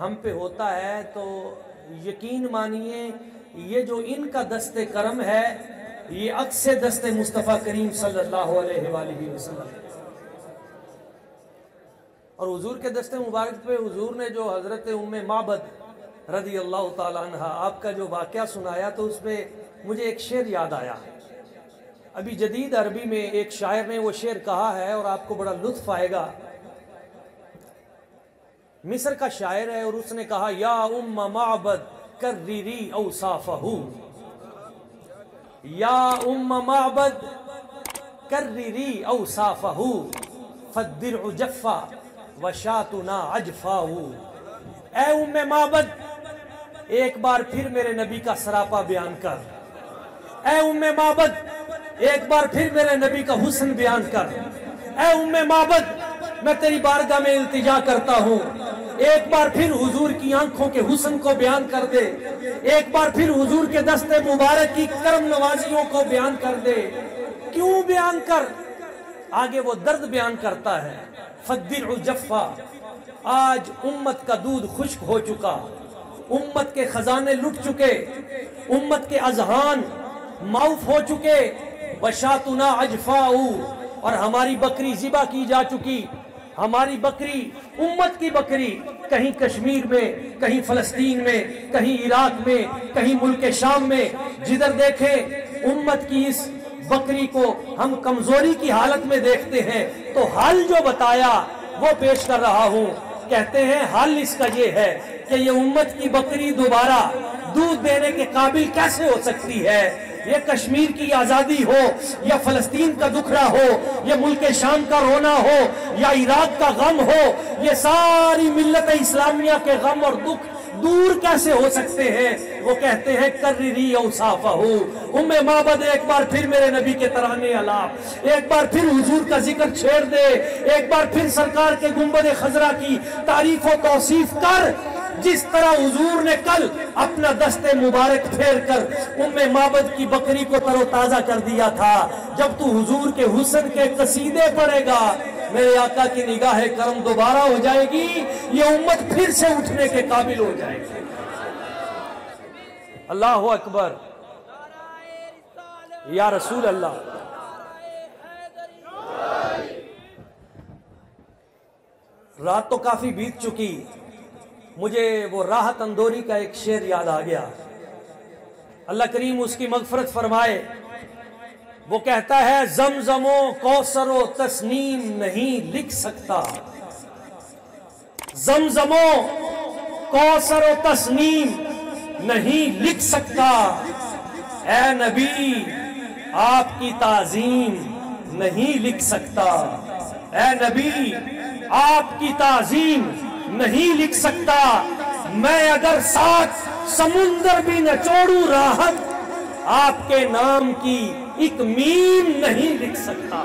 ہم پہ ہوتا ہے تو یقین مانیے یہ جو ان کا دست کرم ہے یہ عکس دست مصطفیٰ کریم صلی اللہ علیہ وآلہ وسلم، اور حضور کے دست مبارک پہ حضور نے جو حضرت ام معبد رضی اللہ تعالیٰ عنہ آپ کا جو واقعہ سنایا تو اس میں مجھے ایک شعر یاد آیا۔ ابھی جدید عربی میں ایک شاعر نے وہ شعر کہا ہے اور آپ کو بڑا لطف آئے گا۔ مصر کا شاعر ہے اور اس نے کہا یا ام معبد کرری اوصافہ، یا ام معبد کرری اوصافہ فالدرع جفا وشاتنا عجفاہ۔ اے ام معبد ایک بار پھر میرے نبی کا سراپا بیان کر، اے ام معبد ایک بار پھر میرے نبی کا حسن بیان کر، اے ام معبد میں تیری بارگاہ میں التجا کرتا ہوں، ایک بار پھر حضور کی آنکھوں کے حسن کو بیان کر دے، ایک بار پھر حضور کے دست مبارک کی کرم نوازیوں کو بیان کر دے۔ کیوں بیان کر؟ آگے وہ درد بیان کرتا ہے، فالدرع جفا، آج امت کا دودھ خشک ہو چکا، امت کے خزانے لٹ چکے، امت کے اذہان معاف ہو چکے، وشاتنا عجفاء، اور ہماری بکری ذبح کی جا چکی، ہماری بکری امت کی بکری کہیں کشمیر میں، کہیں فلسطین میں، کہیں عراق میں، کہیں ملک شام میں، جدھر دیکھیں امت کی اس بکری کو ہم کمزوری کی حالت میں دیکھتے ہیں۔ تو حل جو بتایا وہ پیش کر رہا ہوں۔ کہتے ہیں حل اس کا یہ ہے کہ یہ امت کی بکری دوبارہ دودھ دینے کے قابل کیسے ہو سکتی ہے؟ یہ کشمیر کی آزادی ہو یا فلسطین کا دکھڑا ہو یا ملک شام کا رونا ہو یا عراق کا غم ہو، یہ ساری ملت اسلامیہ کے غم اور دکھ دور کیسے ہو سکتے ہیں؟ وہ کہتے ہیں کرری اوصافہ، ام معبد ایک بار پھر میرے نبی کے ترانے الاپ، ایک بار پھر حضور کا ذکر چھیڑ دے، ایک بار پھر سرکار کے گنبد خضرا کی تعریف و توصیف کر، جس طرح حضور نے کل اپنا دست مبارک پھیر کر ام معبد کی بکری کو تر و تازہ کر دیا تھا۔ جب تو حضور کے حسن کے قصیدے پڑھے گا میرے آقا کی نگاہ کرم دوبارہ ہو جائے گی، یہ امت پھر سے اٹھنے کے قابل ہو جائے گی۔ اللہ اکبر، یا رسول اللہ۔ رات تو کافی بیت چکی، مجھے وہ راحت اندوری کا ایک شعر یاد آ گیا، اللہ کریم اس کی مغفرت فرمائے۔ وہ کہتا ہے زمزم و کوثر و تسنیم نہیں لکھ سکتا، زمزم و کوثر و تسنیم نہیں لکھ سکتا، اے نبی آپ کی تعظیم نہیں لکھ سکتا، اے نبی آپ کی تعظیم نہیں لکھ سکتا، میں اگر 7 سمندر بھی نچوڑوں راحت آپ کے نام کی ایک میم نہیں لکھ سکتا،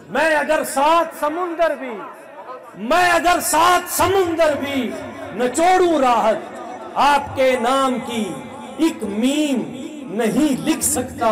میں اگر 7 سمندر بھی، میں اگر 7 سمندر بھی نچوڑوں راحت آپ کے نام کی ایک میم نہیں لکھ سکتا۔